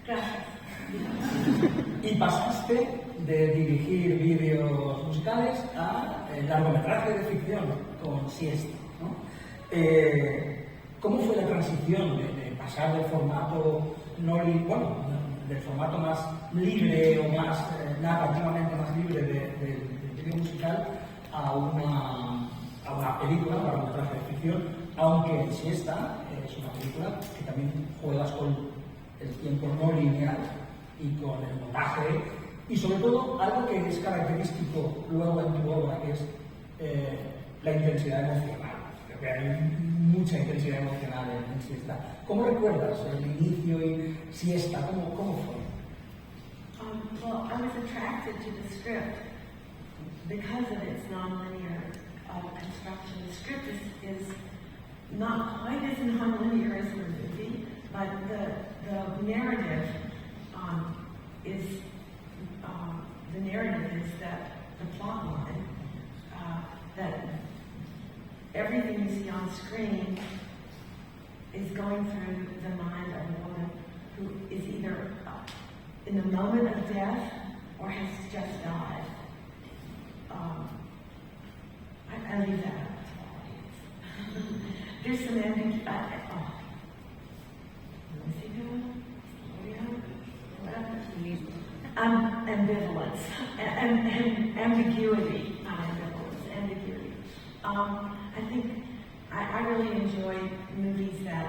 Gracias. Y pasaste de dirigir vídeos musicales a largometraje de ficción con Siesta, ¿no? ¿Cómo fue la transición de pasar del formato del formato más libre o más narrativamente más libre del vídeo musical a una película, un largometraje de ficción, aunque Siesta es una película que también juegas con el tiempo no lineal y con el montaje y sobre todo algo que es característico luego en tu obra, que es la intensidad emocional. Creo que hay mucha intensidad emocional en Siesta. ¿Cómo recuerdas el inicio y Siesta? ¿Cómo fue? Well, I was attracted to the script because of its non-linear construction. The script is not quite as non-linear as the movie, but the narrative is that the plot line, that everything you see on screen is going through the mind of a woman who is either in the moment of death or has just died. I leave that up to the audience. There's some ambiguity. Ambivalence and ambiguity, not ambivalence, ambiguity. I think I really enjoy movies that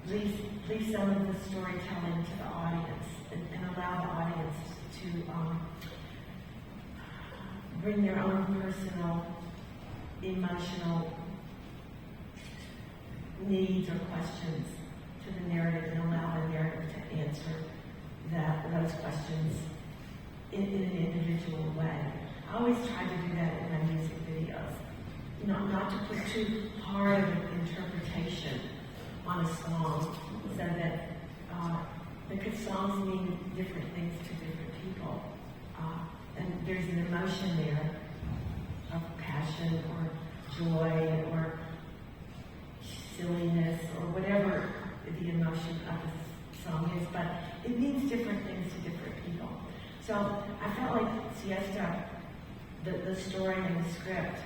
leave some of the storytelling to the audience and allow the audience to bring their own personal, emotional needs or questions to the narrative and allow the narrative to answer those questions in an individual way. I always try to do that in my music videos. Not to put too hard of an interpretation on a song, so that because songs mean different things to different people, and there's an emotion there of passion or joy or silliness or whatever the emotion of the song is, but it means different things to different people. So I felt like Siesta, the story and the script,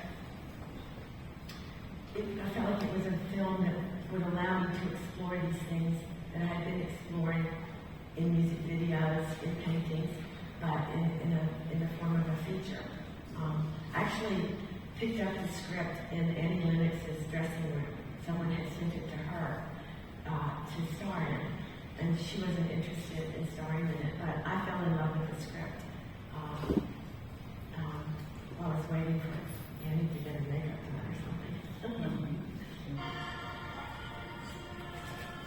I felt like it was a film that would allow me to explore these things that I had been exploring in music videos, in paintings, but in the form of a feature. I actually picked up the script in Annie Lennox's dressing room. Someone had sent it to her to star in, and she wasn't interested in starring in it, but I fell in love with the script while I was waiting for Annie to get her makeup done or something.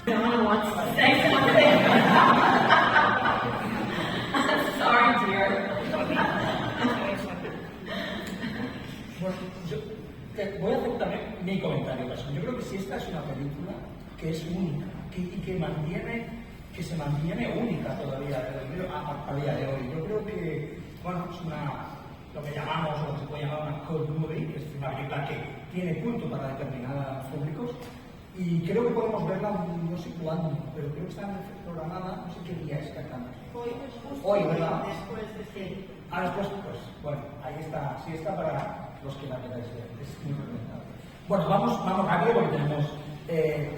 Donna wants to say something. Sorry, dear. Bueno, voy a hacer también mi comentario. Yo creo que Siesta es una película que es única y que se mantiene única todavía a día de hoy. Yo creo que, bueno, es lo que llamamos, o lo que se puede llamar una cult movie, que es una película que tiene culto para determinados públicos, y creo que podemos verla, no sé cuándo, pero creo que está programada, no sé qué día exactamente. Hoy, ¿verdad? Después de sí. Después, pues, bueno, ahí está, Siesta para los que la queráis ver, es muy recomendable. Bueno, vamos rápido porque tenemos,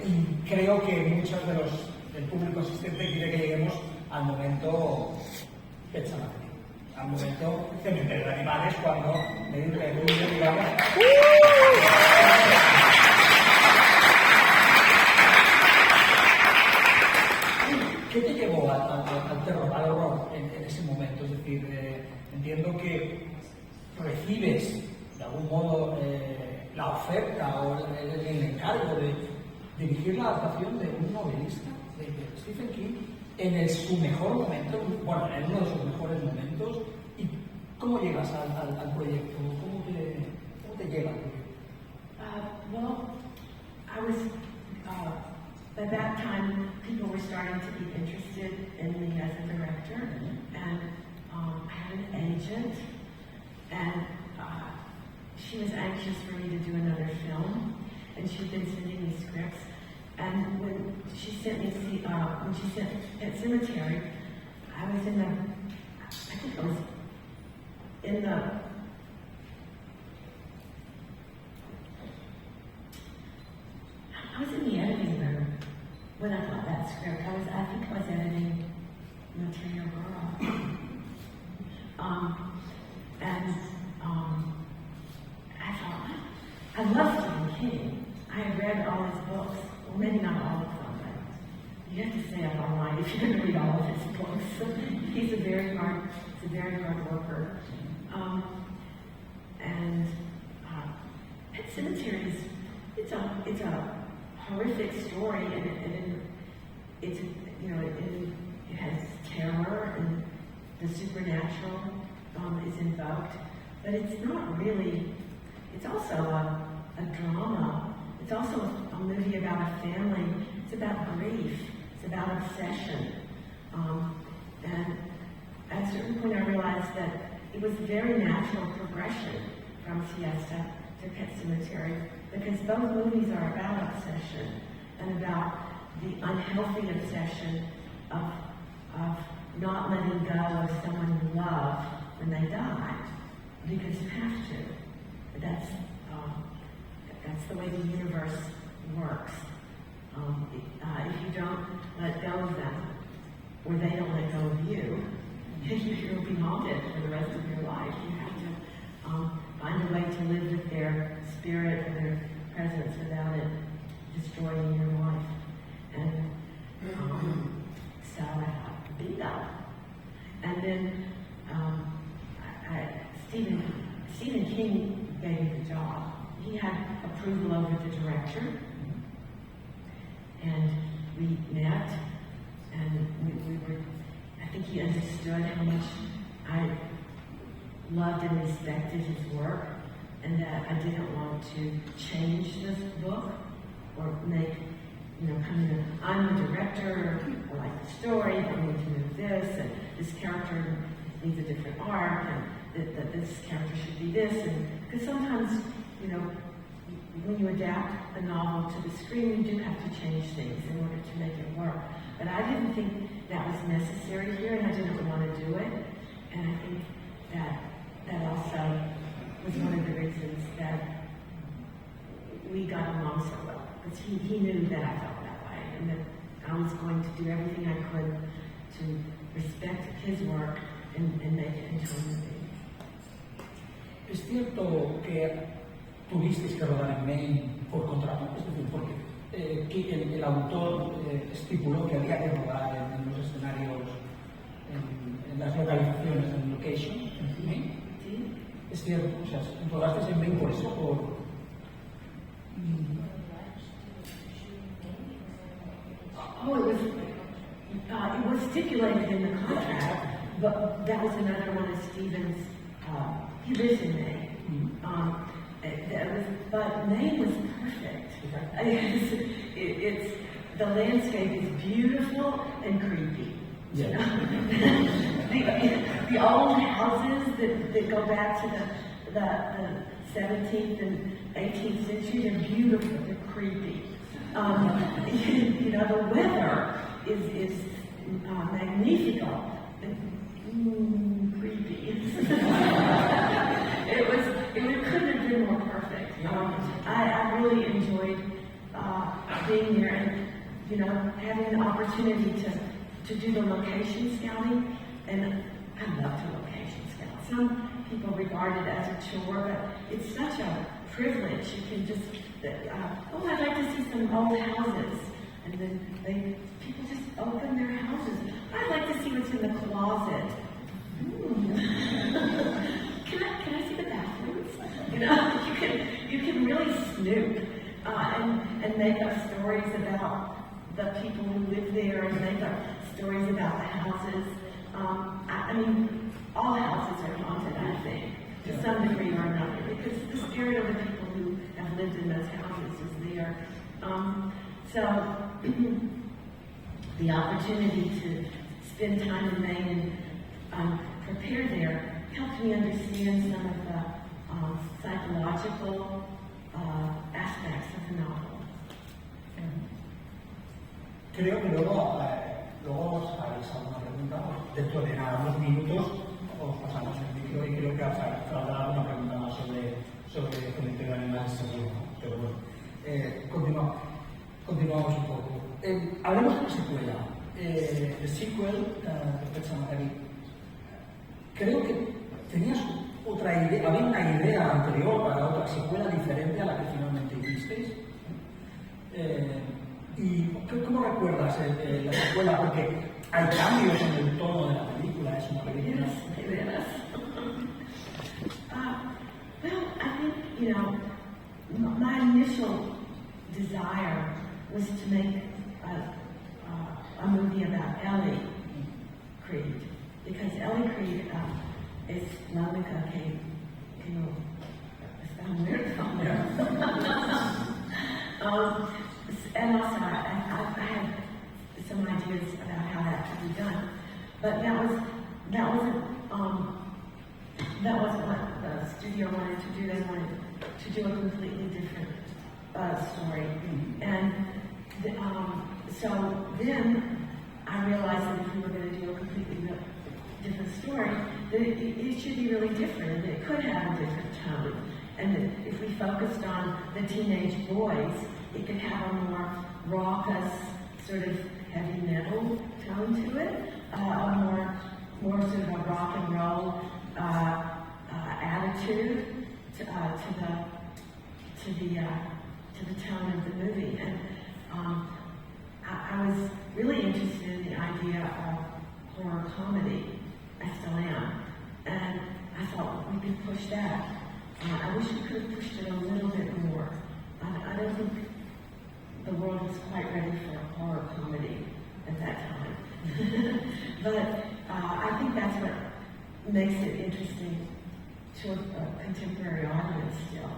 y creo que muchos del público asistente quiere que lleguemos al momento de Sematary, al momento Cimitero de animales, cuando me dice, digamos. ¿Qué te llevó al terror, al horror en ese momento? Es decir, entiendo que recibes de algún modo la oferta o el encargo de dirigir la adaptación de un novelista, de Stephen King, en su mejor momento, bueno, en uno de sus mejores momentos. ¿Y cómo llegas al proyecto? ¿Cómo te llega al proyecto? Well, I was, at that time, people were starting to be interested in me as a director, and I had an agent, and she was anxious for me to do another film, and she'd been sending me scripts, and when she sent me to see, when she sent at Cimitero, I was in the, I think I was in the, I was in the editing room when I got that script. I think I was editing Material Girl. I thought, I love Stephen King. I had read all his books, well, maybe not all of them, but you have to stay up all night if you're going to read all of his books. He's a very hard worker. Pet Cemetery it's a horrific story, and it has terror and the supernatural is invoked, but it's not really. It's also a drama. It's also a movie about a family. It's about grief. It's about obsession. And at a certain point, I realized that it was a very natural progression from Siesta to Pet Sematary, because both movies are about obsession and about the unhealthy obsession of not letting go of someone you love when they die, because you have to. That's the way the universe works. If you don't let go of them, or they don't let go of you, you'll be haunted for the rest of your life. You have to find a way to live with their spirit and their presence without it destroying your life. And so I thought, bingo. And then Stephen King gave me the job. He had approval over the director, and we met, and we were, I think he understood how much I loved and respected his work, and that I didn't want to change this book or make, come in, I'm the director, I like the story, I need to move this, and this character needs a different arc, and that this character should be this, and because sometimes, when you adapt a novel to the screen, you do have to change things in order to make it work. But I didn't think that was necessary here, and I didn't want to do it. And I think that also was one of the reasons that we got along so well, because he knew that I felt that way, and that I was going to do everything I could to respect his work and make it into a movie. ¿Es cierto que tuvisteis que rodar en Maine por contrato? Es decir, porque el autor estipuló que había que rodar en los escenarios, en las localizaciones, en location, en Maine. Sí. Es cierto, o sea, rodasteis en Maine por eso, por... It was stipulated in the contract, but that was another one of Stephen's. He lives in Maine. But Maine was perfect. It's the landscape is beautiful and creepy. Yeah. The old houses that go back to the 17th and 18th century, they're beautiful, they're creepy. The weather is magnifico. Creepy. It couldn't have been more perfect. I really enjoyed being there and having an opportunity to do the location scouting, and I love to location scout. Some people regard it as a chore, but it's such a privilege. You can just I'd like to see some old houses, and then people just open their houses. I'd like to see what's in the closet. Can I see the bathrooms? You can really snoop and make up stories about the people who live there, and make up stories about the houses. I mean, all houses are haunted, I think, to some degree or another, because the spirit of the people who have lived in those houses is there. So the opportunity to spend time in Maine and prepare there helped me understand some of the psychological aspects of the novel. Creo que luego os haréis alguna pregunta, dentro de nada, unos minutos, os pasamos el micro y creo que habrá alguna pregunta más sobre el Cimitero de Animales seguro, ¿no? Pero bueno, continuamos un poco. Hablemos de la secuela. El sequel de Sematary. Creo que tenías otra idea, había una idea anterior para otra secuela diferente a la que finalmente hicisteis. ¿Y cómo recuerdas la secuela? Porque hay cambios en el tono de la película, es una película. Yes. Well, I think, you know, my initial desire was to make a movie about Ellie Creed, because Ellie Creed is la única que no está muerta. And also, I had some ideas about how that could be done, but that wasn't what the studio wanted to do. They wanted to do a completely different story, and so then I realized that if we were going to do a completely different story, that it should be really different, and it could have a different tone, and that if we focused on the teenage boys, it could have a more raucous, sort of heavy metal tone to it, a more sort of a rock and roll attitude to the tone of the movie. And I was really interested in the idea of horror comedy. I still am, and I thought we could push that. I wish we could have pushed it a little bit more. I don't think the world was quite ready for a horror comedy at that time. But I think that's what makes it interesting to a contemporary audience still.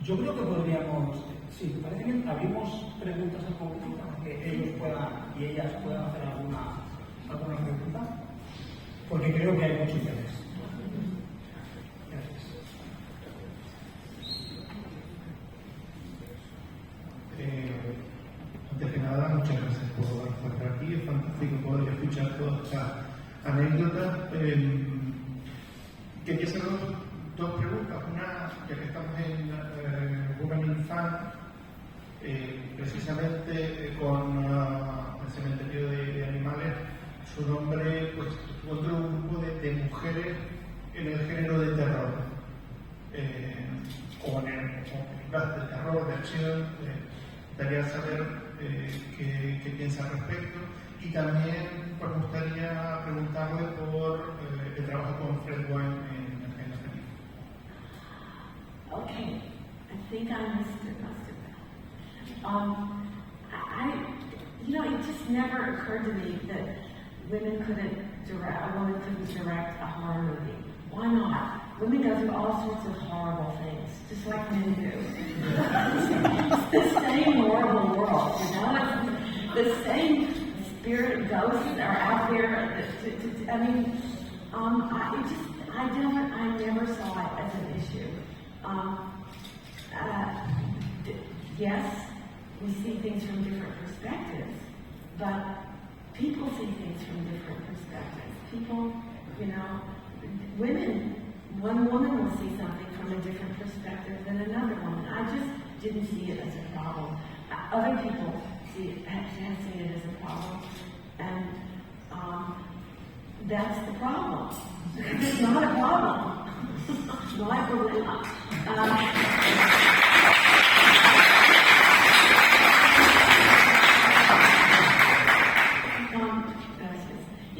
Yo creo que podríamos, sí, parece bien, abrimos preguntas al público para que ellos puedan y ellas puedan hacer alguna pregunta, porque creo que hay mucho interés. Gracias. Antes que nada, muchas gracias por estar aquí. Es fantástico poder escuchar todas estas anécdotas. Quería hacer dos preguntas. Una, ya que estamos en Women in Fan, precisamente con el Cementerio de Animales, su nombre pues encontró un grupo de mujeres en el género de terror, o en películas de terror, de acción. Gustaría saber qué piensa al respecto, y también pues, me gustaría preguntarle por el trabajo con Fred Wayne en la película. Okay, I think I understood most of that. It just never occurred to me that a woman couldn't direct a horror movie. Why not? Women go through all sorts of horrible things, just like men do. It's the same horrible world, you know? It's the same spirit ghosts that are out there. I never saw it as an issue. Yes, we see things from different perspectives, but people see things from different perspectives. People, women, one woman will see something from a different perspective than another woman. I just didn't see it as a problem. Other people have seen it as a problem, and that's the problem. It's not a problem. No hay problema.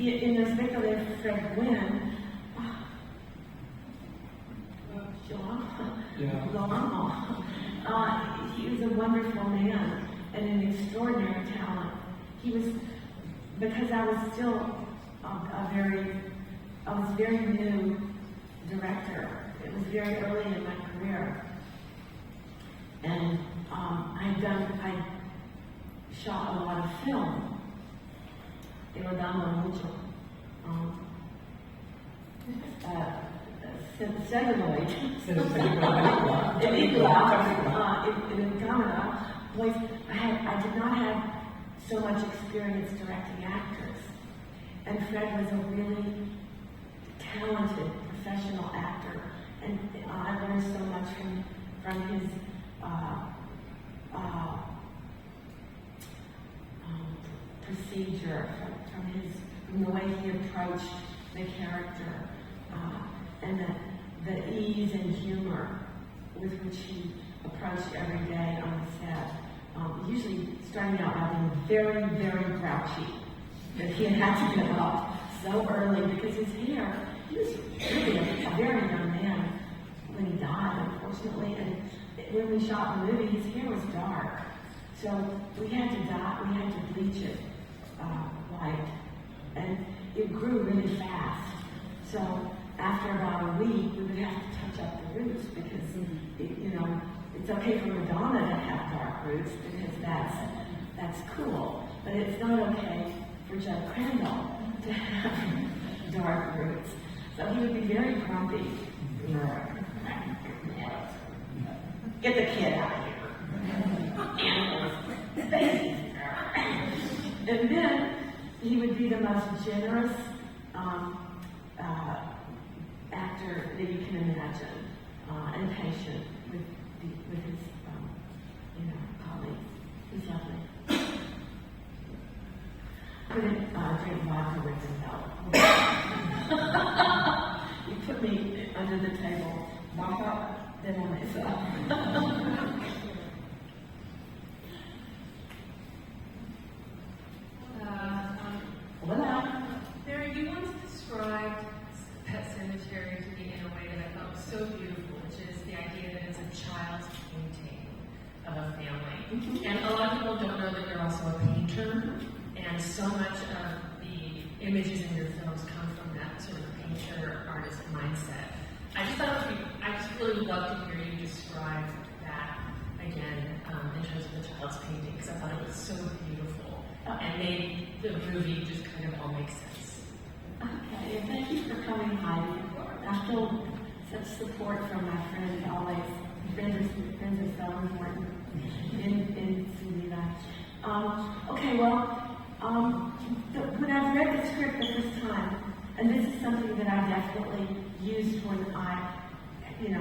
En respecto de Fred Wynn, he was a wonderful man and an extraordinary talent. He was, because I was still I was very new director. It was very early in my career. And I shot a lot of film. Rodando mucho. Celluloid. Película en cámara, boys, I did not have so much experience directing actors. And Fred was a really talented professional actor, and I learned so much from his procedure, from the way he approached the character, and the ease and humor with which he approached every day on the set. Usually starting out by being very, very grouchy, that he had to get up so early because his hair, he was really a very young man when he died, unfortunately, and when we shot the movie, his hair was dark. So we had to bleach it white, and it grew really fast. So after about a week, we would have to touch up the roots because, it's okay for Madonna to have dark roots because that's cool, but it's not okay for Judd Crandall to have dark roots. So he would be very grumpy. Get the kid out of here. Animals, babies. And then he would be the most generous actor that you can imagine, and patient with his colleagues. He's lovely. Couldn't drink vodka with him though. You put me under the table, then I mess up. Hola. Mary, you once described Pet Cemetery to me in a way that I thought was so beautiful, which is the idea that it's a child's painting of a family. And a lot of people don't know that you're also a painter, and so much of the images in your films come from that sort of painter artist mindset. I just really love to hear you describe that again in terms of the child's painting, because I thought it was so beautiful and made the movie just kind of all make sense. Okay, and thank you for coming, Heidi. I feel such support from my friends always. Friends are so important in Geneva. Okay, well, when I read the script the first time, and this is something that I definitely used when I had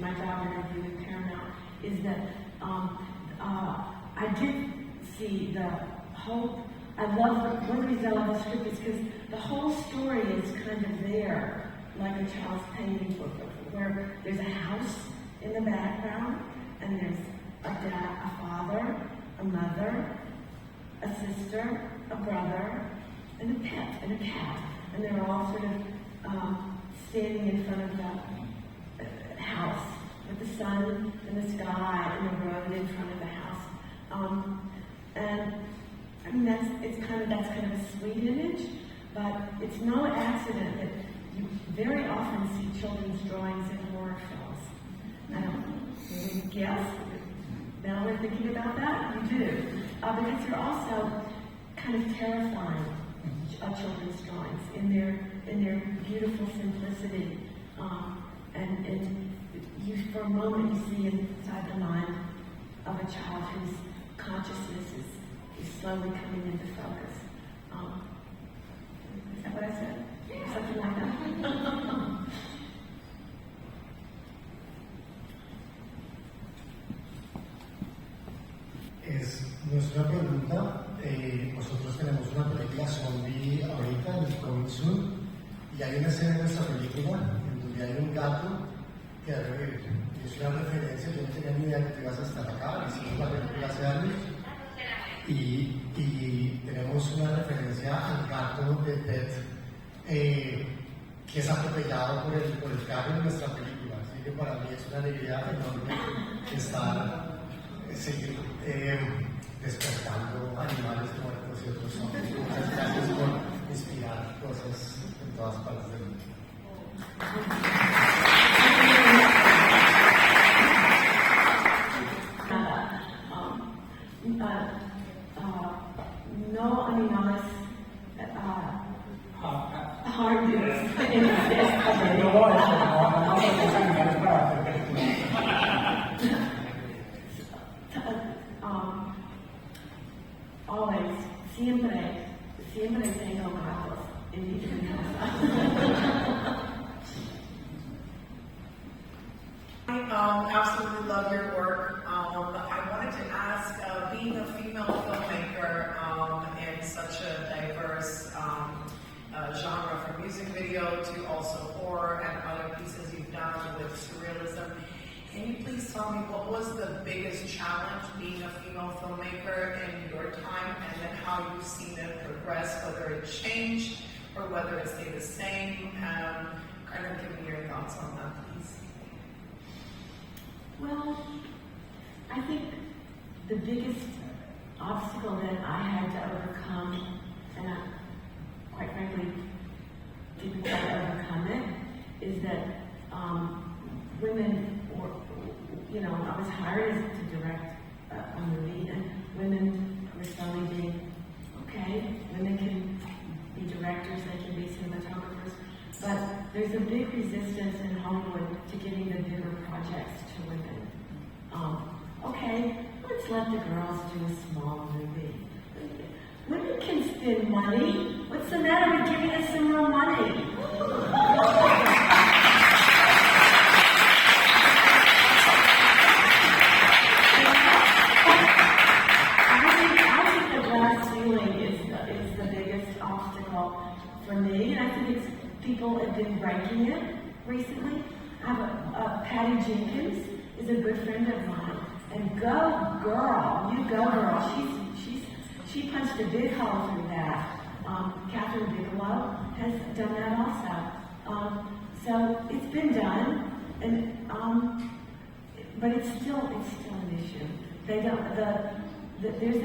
my job interview with Paramount, is that I did see the whole. One reason I love the script is because the whole story is kind of there, like a child's painting book, where there's a house in the background, and there's a father, a mother, a sister, a brother, and a pet, and a cat. And they're all sort of standing in front of the house with the sun and the sky and the road in front of the house. And I mean, that's kind of a sweet image, but it's no accident that you very often see children's drawings in horror films. You guess? Now we're thinking about that? You do. Because they're also kind of terrifying children's drawings in their beautiful simplicity. And you, for a moment, you see inside the mind of a child whose consciousness is slowly coming into focus. Is that what I said? Something like that. Es nuestra pregunta. Nosotros tenemos una película zombie ahorita, en el Coming Soon, y hay una escena en nuestra película en donde hay un gato que es una referencia. Yo no tenía ni idea que te ibas a estar acá, hicimos la película hace años. Y tenemos una referencia al gato de Ted, que es atropellado por el carro en nuestra película. Así que para mí es una alegría enorme seguir despertando animales muertos y otros zombies. Muchas gracias por inspirar cosas en todas partes del mundo. No animales harm you. Absolutely love your work. I wanted to ask, being a female filmmaker in such a diverse genre, from music video to also horror and other pieces you've done with surrealism, can you please tell me what was the biggest challenge being a female filmmaker in your time, and then how you've seen it progress, whether it changed or whether it stayed the same? Kind of give me your thoughts on that, please. Well, I think the biggest obstacle that I had to overcome, and I, quite frankly, didn't quite overcome it, is that women, or I was hired to direct a movie, and women were slowly being, okay, women can be directors, they can be cinematographers, but there's a big resistance in Hollywood to giving the bigger projects to women. Okay, let's let the girls do a small movie. Women can spend money. What's the matter with giving us some real money? I think the glass ceiling is the biggest obstacle for me, and I think people have been breaking it recently. I have a Patty Jenkins is a good friend of mine, and go girl, you go girl. She punched a big hole through that. Catherine Bigelow has done that also. So it's been done, and but it's still an issue. They don't. There's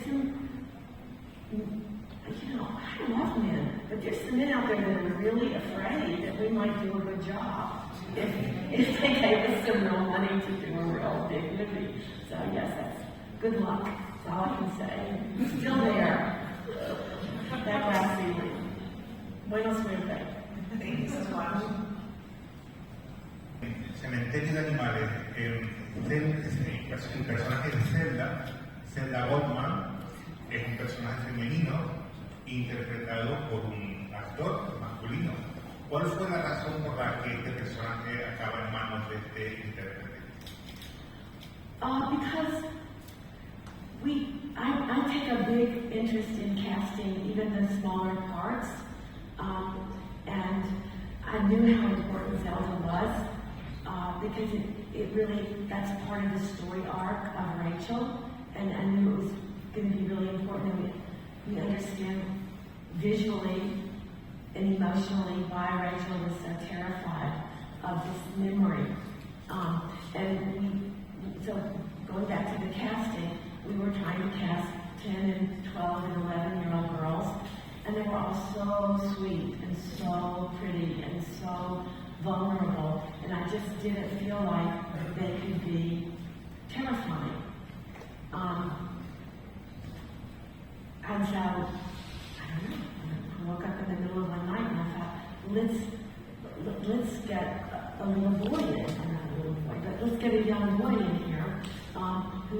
some. I love men, but there's some men out there that are really afraid that we might do a good job if they gave us some real money to do a real big movie. So yes, that's good luck. That's all I can say. Still there. That glass ceiling. Buenos suerte. Thank you so much. Cementerio de animales. El personaje de Zelda Goldman, es un personaje femenino interpretado por un actor masculino. ¿Cuál fue la razón por la que este personaje acaba en manos de este intérprete? Because I take a big interest in casting even the smaller parts, and I knew how important Zelda was, because it really, that's part of the story arc of Rachel, and I knew it was going to be really important that we understand visually and emotionally why Rachel was so terrified of this memory. So going back to the casting, we were trying to cast 10 and 12 and 11-year-old girls, and they were all so sweet and so pretty and so vulnerable, and I just didn't feel like they could be terrifying. And so, I woke up in the middle of one night and I thought, let's get a little boy in, or not a little boy, but let's get a young boy in here, who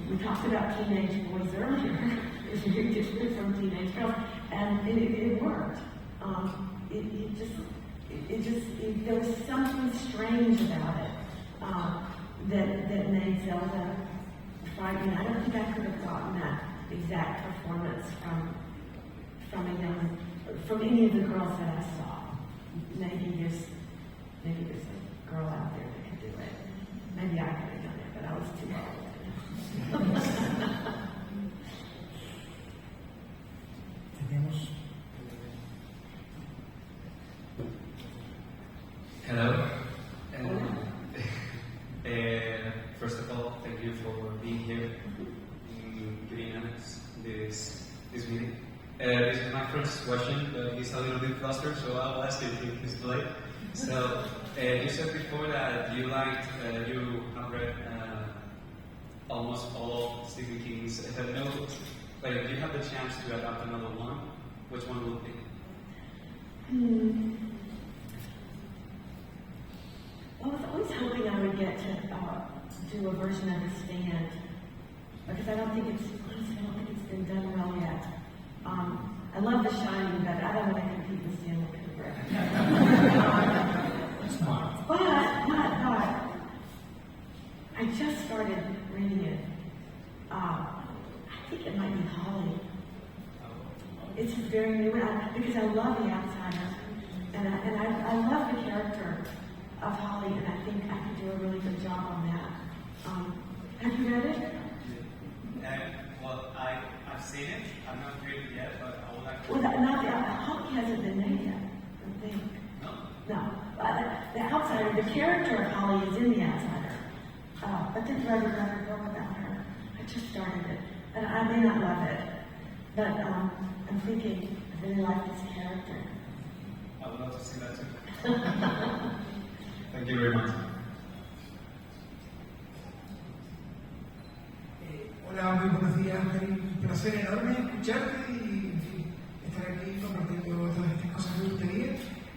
we talked about teenage boys earlier. It's very different from teenage girls, and it worked. There was something strange about it that made Zelda frightening. I don't think I could have gotten that exact performance from any of the girls that I saw. Maybe there's a girl out there that could do it. Maybe I could have done it, but I was too old. Hello. First of all, thank you for being here and giving us this meeting. This is my first question, but he's a little bit flustered, so I'll ask it if he's polite. So, you said before that you have read almost all Stephen King's novels. But if you have the chance to adapt another one, which one would it be? I was always hoping I would get to do a version of The Stand, because I don't think it's been done well yet. I love The Shining, but I don't know if I can compete with Stanley Kubrick. Smart. But, I just started reading it. I think it might be Holly. It's very new, because I love The Outsider, and I love the character of Holly, and I think I could do a really good job on that. Have you read it? Well, I've seen it. I've not read it yet, but I would like to. Well, Holly hasn't been made yet, I think. No. The Outsider, the character of Holly is in The Outsider. But didn't write another book about her. I just started it, and I may not love it, but I'm thinking I really like this character. I would love to see that too. Thank you very much. Hola, muy buenos días, Mary. Un placer enorme escucharte y, en fin, estar aquí compartiendo todas estas cosas. Me gustaría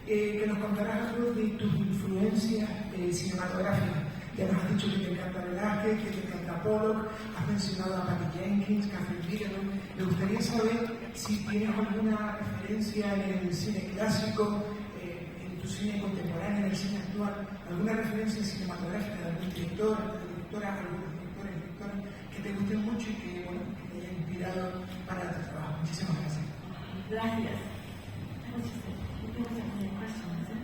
que nos contaras algo de tus influencias cinematográficas. Ya nos has dicho que te encanta Velázquez, que te encanta Pollock, has mencionado a Patty Jenkins, Catherine Bigelow. Me gustaría saber si tienes alguna referencia en el cine clásico, en tu cine contemporáneo, en el cine actual, alguna referencia cinematográfica de algún director, algunos directores, que te gusten mucho y que, bueno, que te hayan inspirado para tu trabajo. Muchísimas gracias. Gracias. That was just a question, is it?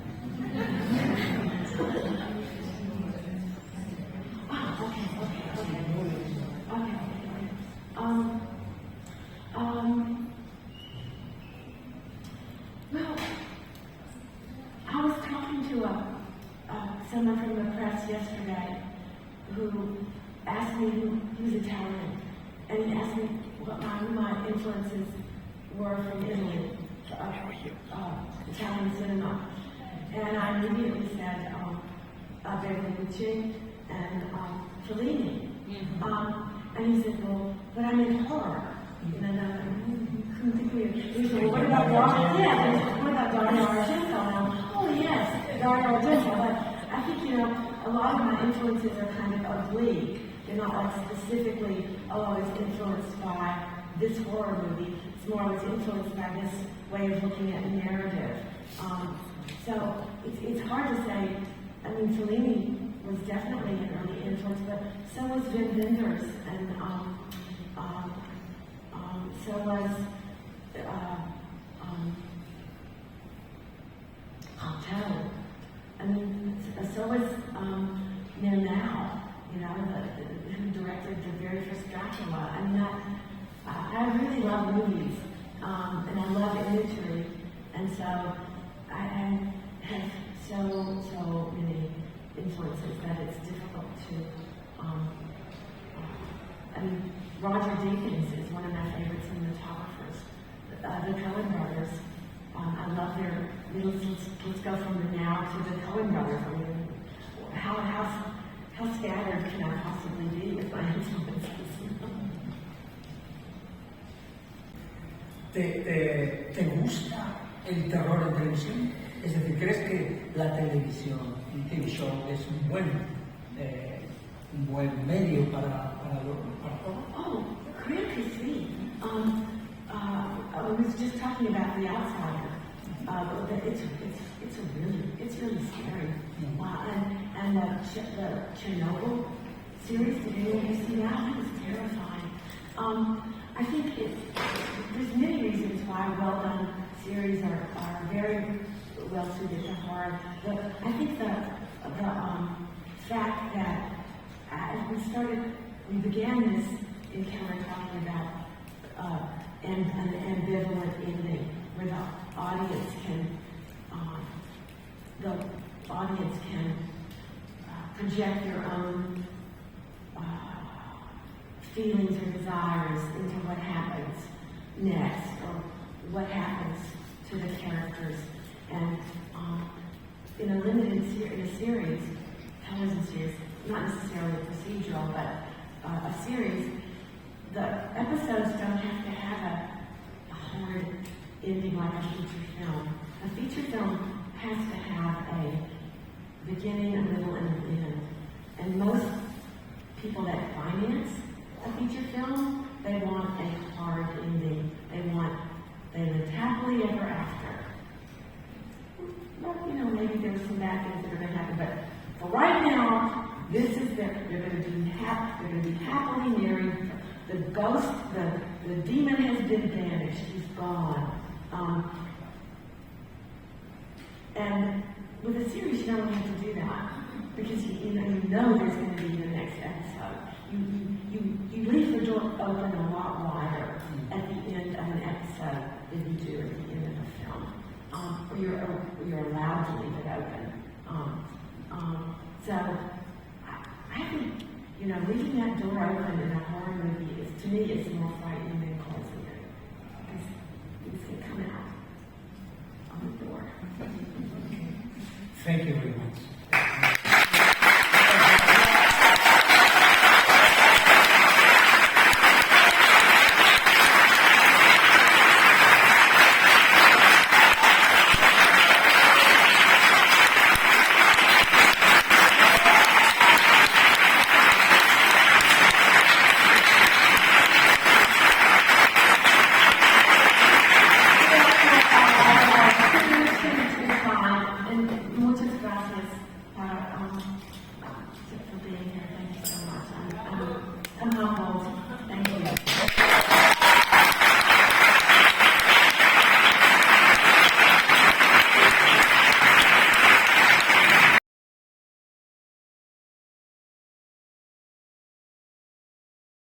Well, I was talking to someone from the press yesterday who asked me, who's Italian, and he asked me what my influences were from Italy, Italian cinema, and I immediately said aver, diretto, and Fellini. And he said, well, but I'm in horror. And I couldn't think of it. He said, well, what about Dario? Yeah, what about Dario Argento? And oh, yes, Dario Argento. But I think, a lot of my influences are kind of oblique. They're not like specifically, oh, I was influenced by this horror movie. It's more I was influenced by this way of looking at narrative. So it's hard to say. I mean, Fellini was definitely an early influence, but so was Wim Wenders, and so was Hotel. I mean, so was Now, who directed the very first Dracula. I mean, I really love movies, and I love imagery, and so I have so many influences that it's difficult to, I mean, Roger Deakins is one of my favorite cinematographers. The Coen brothers, I love their, let's go from the Now to the Coen brothers. I mean, how scattered can I possibly be with my influences? ¿Te gusta el terror en televisión? Es decir, ¿crees que la televisión, el TV show, es un buen medio para todo? Oh, creo que sí. I was just talking about The Outsider. It's really scary. And the Chernobyl series, did anyone of you see that? That was terrifying. I think there's many reasons why well-done series are very well suited to horror. I think the fact that as we began this encounter talking about an ambivalent ending, where the audience can project their own feelings or desires into what happens next, or what happens to the characters. And in a series, television series, not necessarily a procedural, but a series, the episodes don't have to have a hard ending like a feature film. A feature film has to have a beginning, a middle, and an end. And most people that finance a feature film, they want a hard ending. They live happily ever after. well, you know, maybe there's some bad things that are going to happen, but for right now, this is they're going to be happily married. The ghost, the demon has been banished. He's gone. And with a series, you don't really have to do that because you know there's going to be the next episode. You leave the door open a lot wider at the end of an episode than you do at the end of a film. You're allowed to leave it open. So I think, you know, leaving that door open in a horror movie is, to me, it's more frightening than closing it. Because things can come out on the door. Thank you very much.